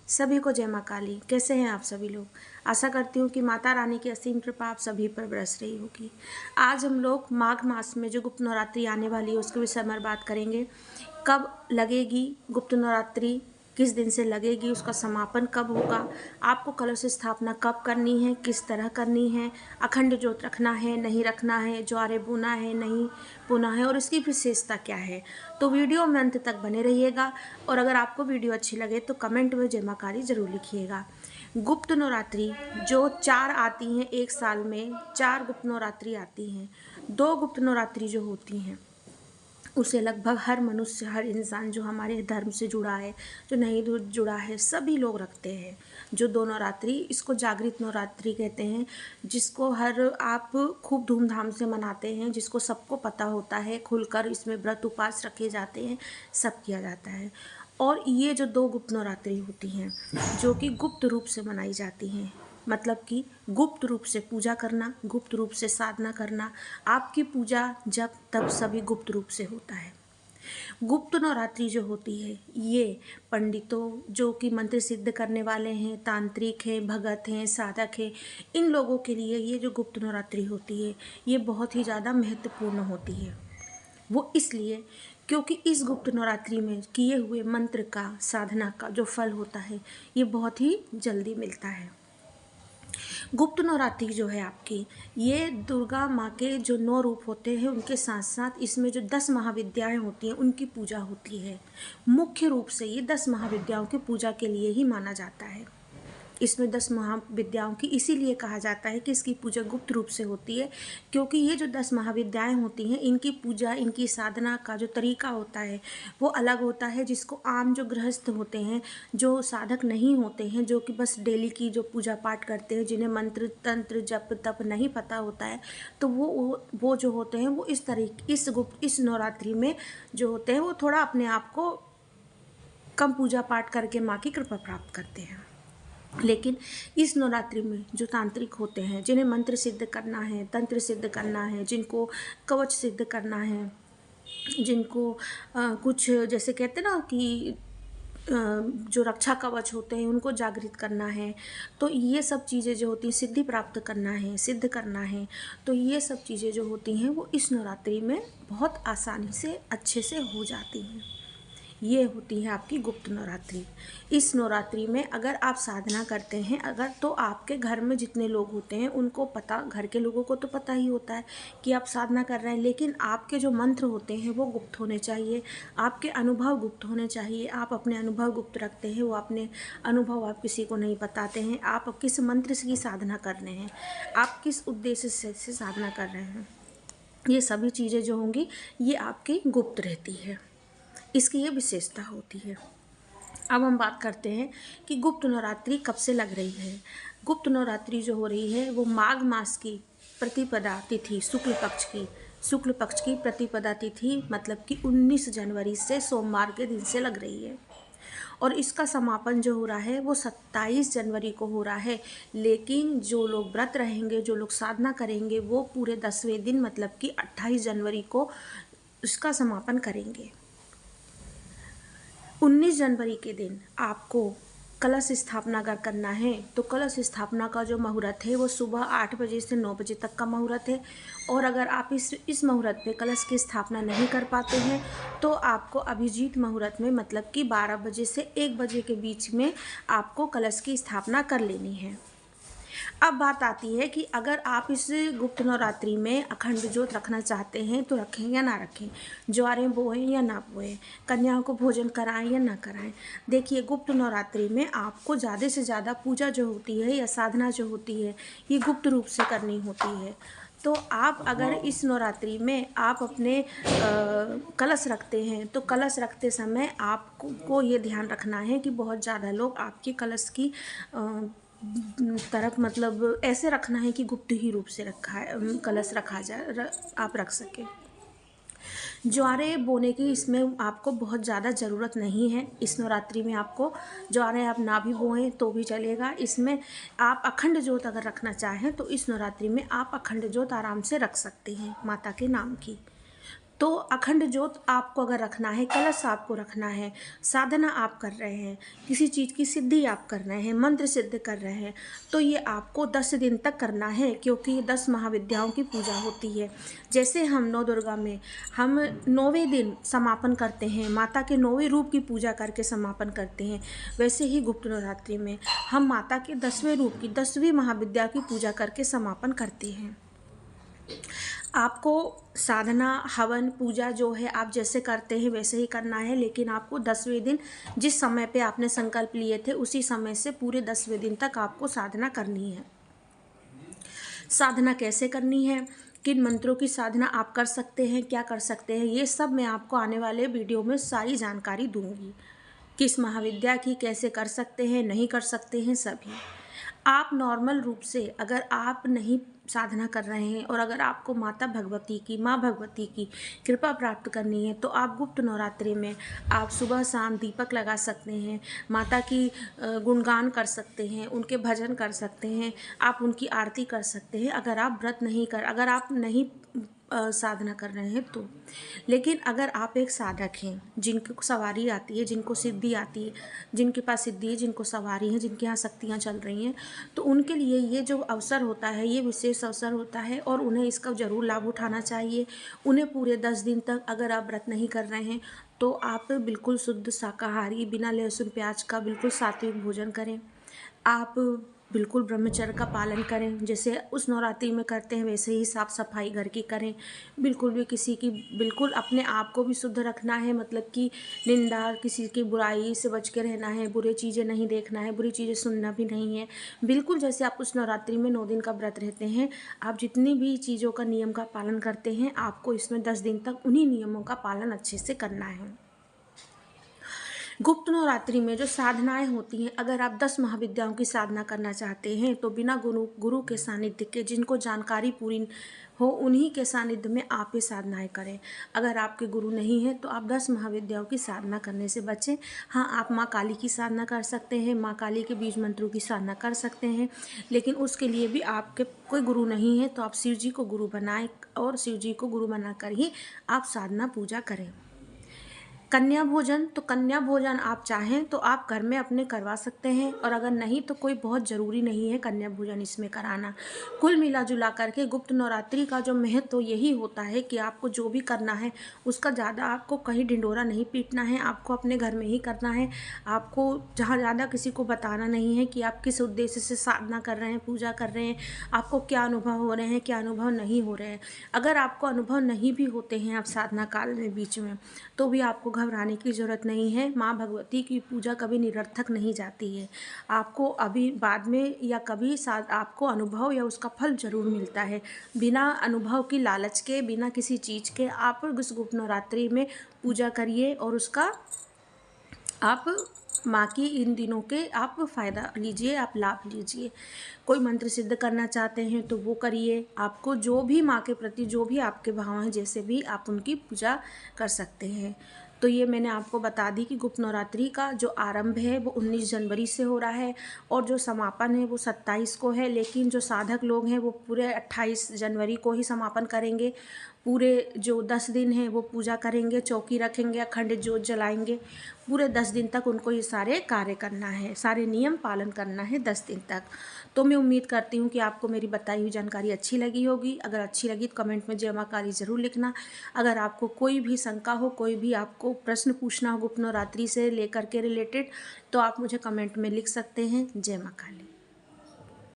सभी को जय माँ काली। कैसे हैं आप सभी लोग? आशा करती हूँ कि माता रानी की असीम कृपा आप सभी पर बरस रही होगी। आज हम लोग माघ मास में जो गुप्त नवरात्रि आने वाली है उसके विषय में बात करेंगे। कब लगेगी गुप्त नवरात्रि, किस दिन से लगेगी, उसका समापन कब होगा, आपको कलश स्थापना कब करनी है, किस तरह करनी है, अखंड ज्योत रखना है नहीं रखना है, ज्वारे बोना है नहीं बोना है और इसकी विशेषता क्या है। तो वीडियो में अंत तक बने रहिएगा और अगर आपको वीडियो अच्छी लगे तो कमेंट में जय माँ काली जरूर लिखिएगा। गुप्त नवरात्रि जो 4 आती हैं एक साल में, 4 गुप्त नवरात्रि आती हैं। 2 गुप्त नवरात्रि जो होती हैं उसे लगभग हर मनुष्य, हर इंसान जो हमारे धर्म से जुड़ा है, जो नहीं जुड़ा है, सभी लोग रखते हैं। जो 2 नवरात्रि, इसको जागृत नवरात्रि कहते हैं, जिसको हर आप खूब धूमधाम से मनाते हैं, जिसको सबको पता होता है, खुलकर इसमें व्रत उपवास रखे जाते हैं, सब किया जाता है। और ये जो 2 गुप्त नवरात्रि होती हैं जो कि गुप्त रूप से मनाई जाती हैं, मतलब कि गुप्त रूप से पूजा करना, गुप्त रूप से साधना करना, आपकी पूजा जब तब सभी गुप्त रूप से होता है। गुप्त नवरात्रि जो होती है ये पंडितों, जो कि मंत्र सिद्ध करने वाले हैं, तांत्रिक हैं, भगत हैं, साधक हैं, इन लोगों के लिए ये जो गुप्त नवरात्रि होती है ये बहुत ही ज़्यादा महत्वपूर्ण होती है। वो इसलिए क्योंकि इस गुप्त नवरात्रि में किए हुए मंत्र का, साधना का जो फल होता है ये बहुत ही जल्दी मिलता है। गुप्त नवरात्रि जो है आपकी, ये दुर्गा माँ के जो 9 रूप होते हैं उनके साथ साथ इसमें जो 10 महाविद्याएं होती हैं उनकी पूजा होती है। मुख्य रूप से ये 10 महाविद्याओं की पूजा के लिए ही माना जाता है। इसमें 10 महाविद्याओं की इसीलिए कहा जाता है कि इसकी पूजा गुप्त रूप से होती है, क्योंकि ये जो 10 महाविद्याएं होती हैं इनकी पूजा, इनकी साधना का जो तरीका होता है वो अलग होता है, जिसको आम जो गृहस्थ होते हैं, जो साधक नहीं होते हैं, जो कि बस डेली की जो पूजा पाठ करते हैं, जिन्हें मंत्र तंत्र जप तप नहीं पता होता है, तो वो जो होते हैं वो इस नवरात्रि में जो होते हैं वो थोड़ा अपने आप को कम पूजा पाठ करके माँ की कृपा प्राप्त करते हैं। लेकिन इस नवरात्रि में जो तांत्रिक होते हैं, जिन्हें मंत्र सिद्ध करना है, तंत्र सिद्ध करना है, जिनको कवच सिद्ध करना है, जिनको कुछ जैसे कहते हैं ना कि जो रक्षा कवच होते हैं उनको जागृत करना है, तो ये सब चीज़ें जो होती हैं, सिद्धि प्राप्त करना है, सिद्ध करना है, तो ये सब चीज़ें जो होती हैं वो इस नवरात्रि में बहुत आसानी से अच्छे से हो जाती हैं। ये होती है आपकी गुप्त नवरात्रि। इस नवरात्रि में अगर आप साधना करते हैं, अगर तो आपके घर में जितने लोग होते हैं उनको पता, घर के लोगों को तो पता ही होता है कि आप साधना कर रहे हैं, लेकिन आपके जो मंत्र होते हैं वो गुप्त होने चाहिए, आपके अनुभव गुप्त होने चाहिए। आप अपने अनुभव गुप्त रखते हैं, वो अपने अनुभव आप किसी को नहीं बताते हैं। आप किस मंत्र की साधना कर रहे हैं, आप किस उद्देश्य से साधना कर रहे हैं, ये सभी चीज़ें जो होंगी ये आपकी गुप्त रहती है। इसकी ये विशेषता होती है। अब हम बात करते हैं कि गुप्त नवरात्रि कब से लग रही है। गुप्त नवरात्रि जो हो रही है वो माघ मास की प्रतिपदा तिथि, शुक्ल पक्ष की प्रतिपदा तिथि, मतलब कि 19 जनवरी से सोमवार के दिन से लग रही है। और इसका समापन जो हो रहा है वो 27 जनवरी को हो रहा है। लेकिन जो लोग व्रत रहेंगे, जो लोग साधना करेंगे, वो पूरे 10वें दिन मतलब कि 28 जनवरी को इसका समापन करेंगे। 19 जनवरी के दिन आपको कलश स्थापना अगर करना है तो कलश स्थापना का जो मुहूर्त है वो सुबह 8 बजे से 9 बजे तक का मुहूर्त है। और अगर आप इस मुहूर्त पे कलश की स्थापना नहीं कर पाते हैं तो आपको अभिजीत मुहूर्त में, मतलब कि 12 बजे से 1 बजे के बीच में आपको कलश की स्थापना कर लेनी है। अब बात आती है कि अगर आप इस गुप्त नवरात्रि में अखंड ज्योत रखना चाहते हैं तो रखें या ना रखें, ज्वारें बोएं या ना बोएं, कन्याओं को भोजन कराएं या ना कराएं। देखिए, गुप्त नवरात्रि में आपको ज़्यादा से ज़्यादा पूजा जो होती है या साधना जो होती है ये गुप्त रूप से करनी होती है। तो आप अगर इस नवरात्रि में आप अपने कलश रखते हैं तो कलश रखते समय आपको ये ध्यान रखना है कि बहुत ज़्यादा लोग आपके कलश की तरफ, मतलब ऐसे रखना है कि गुप्त ही रूप से कलश रखा जाए, आप रख सकें। ज्वारे बोने की इसमें आपको बहुत ज़्यादा ज़रूरत नहीं है। इस नवरात्रि में आपको ज्वारे आप ना भी बोएं तो भी चलेगा। इसमें आप अखंड ज्योत अगर रखना चाहें तो इस नवरात्रि में आप अखंड ज्योत आराम से रख सकते हैं माता के नाम की। तो अखंड ज्योत आपको अगर रखना है, कलश आपको रखना है, साधना आप कर रहे हैं, किसी चीज़ की सिद्धि आप कर रहे हैं, मंत्र सिद्ध कर रहे हैं, तो ये आपको 10 दिन तक करना है, क्योंकि 10 महाविद्याओं की पूजा होती है। जैसे हम नौ दुर्गा में हम 9वें दिन समापन करते हैं, माता के 9वें रूप की पूजा करके समापन करते हैं, वैसे ही गुप्त नवरात्रि में हम माता के 10वें रूप की 10वीं महाविद्या की पूजा करके समापन करते हैं। आपको साधना, हवन, पूजा जो है आप जैसे करते हैं वैसे ही करना है, लेकिन आपको 10वें दिन जिस समय पे आपने संकल्प लिए थे उसी समय से पूरे 10वें दिन तक आपको साधना करनी है। साधना कैसे करनी है, किन मंत्रों की साधना आप कर सकते हैं, क्या कर सकते हैं, ये सब मैं आपको आने वाले वीडियो में सारी जानकारी दूंगी। किस महाविद्या की कैसे कर सकते हैं, नहीं कर सकते हैं, सभी। आप नॉर्मल रूप से अगर आप नहीं साधना कर रहे हैं और अगर आपको माता भगवती की, माँ भगवती की कृपा प्राप्त करनी है, तो आप गुप्त नवरात्रि में आप सुबह शाम दीपक लगा सकते हैं, माता की गुणगान कर सकते हैं, उनके भजन कर सकते हैं, आप उनकी आरती कर सकते हैं। अगर आप व्रत नहीं कर, अगर आप नहीं साधना कर रहे हैं तो। लेकिन अगर आप एक साधक हैं, जिनको सवारी आती है, जिनको सिद्धि आती है, जिनके पास सिद्धि है, जिनको सवारी है, जिनके यहाँ शक्तियाँ चल रही हैं, तो उनके लिए ये जो अवसर होता है ये विशेष अवसर होता है और उन्हें इसका ज़रूर लाभ उठाना चाहिए। उन्हें पूरे 10 दिन तक अगर आप व्रत नहीं कर रहे हैं तो आप बिल्कुल शुद्ध शाकाहारी, बिना लहसुन प्याज का बिल्कुल सात्विक भोजन करें। आप बिल्कुल ब्रह्मचर्य का पालन करें, जैसे उस नवरात्रि में करते हैं वैसे ही साफ़ सफाई घर की करें। बिल्कुल भी किसी की, बिल्कुल अपने आप को भी शुद्ध रखना है, मतलब कि निंदा, किसी की बुराई से बच के रहना है, बुरी चीज़ें नहीं देखना है, बुरी चीज़ें सुनना भी नहीं है। बिल्कुल जैसे आप उस नवरात्रि में 9 दिन का व्रत रहते हैं, आप जितनी भी चीज़ों का नियम का पालन करते हैं, आपको इसमें 10 दिन तक उन्हीं नियमों का पालन अच्छे से करना है। गुप्त नवरात्रि में जो साधनाएं होती हैं, अगर आप 10 महाविद्याओं की साधना करना चाहते हैं तो बिना गुरु के सानिध्य के, जिनको जानकारी पूरी हो उन्हीं के सानिध्य में आप ये साधनाएं करें। अगर आपके गुरु नहीं हैं तो आप 10 महाविद्याओं की साधना करने से बचें। हाँ, आप माँ काली की साधना कर सकते हैं, माँ काली के बीज मंत्रों की साधना कर सकते हैं, लेकिन उसके लिए भी आपके कोई गुरु नहीं है तो आप शिव जी को गुरु बनाएं और शिव जी को गुरु बनाकर ही आप साधना पूजा करें। कन्या भोजन, तो कन्या भोजन आप चाहें तो आप घर में अपने करवा सकते हैं, और अगर नहीं तो कोई बहुत ज़रूरी नहीं है कन्या भोजन इसमें कराना। कुल मिला जुला करके गुप्त नवरात्रि का जो महत्व तो यही होता है कि आपको जो भी करना है उसका ज़्यादा आपको कहीं ढिंढोरा नहीं पीटना है, आपको अपने घर में ही करना है। आपको जहाँ ज़्यादा किसी को बताना नहीं है कि आप किस उद्देश्य से साधना कर रहे हैं, पूजा कर रहे हैं, आपको क्या अनुभव हो रहे हैं, क्या अनुभव नहीं हो रहे हैं। अगर आपको अनुभव नहीं भी होते हैं आप साधना काल में बीच में, तो भी आपको घबराने की ज़रूरत नहीं है। माँ भगवती की पूजा कभी निरर्थक नहीं जाती है। आपको अभी बाद में या कभी आपको अनुभव या उसका फल ज़रूर मिलता है। बिना अनुभव की लालच के, बिना किसी चीज़ के आप उस गुप्त नवरात्रि में पूजा करिए और उसका आप माँ की इन दिनों के आप फ़ायदा लीजिए, आप लाभ लीजिए। कोई मंत्र सिद्ध करना चाहते हैं तो वो करिए। आपको जो भी माँ के प्रति जो भी आपके भाव हैं, जैसे भी आप उनकी पूजा कर सकते हैं। तो ये मैंने आपको बता दी कि गुप्त नवरात्रि का जो आरंभ है वो 19 जनवरी से हो रहा है और जो समापन है वो 27 को है, लेकिन जो साधक लोग हैं वो पूरे 28 जनवरी को ही समापन करेंगे। पूरे जो 10 दिन हैं वो पूजा करेंगे, चौकी रखेंगे, अखंड ज्योत जलाएंगे। पूरे 10 दिन तक उनको ये सारे कार्य करना है, सारे नियम पालन करना है 10 दिन तक। तो मैं उम्मीद करती हूँ कि आपको मेरी बताई हुई जानकारी अच्छी लगी होगी। अगर अच्छी लगी तो कमेंट में जय माँ काली ज़रूर लिखना। अगर आपको कोई भी शंका हो, कोई भी आपको प्रश्न पूछना हो गुप्त नवरात्रि से लेकर के रिलेटेड, तो आप मुझे कमेंट में लिख सकते हैं। जय माँ काली।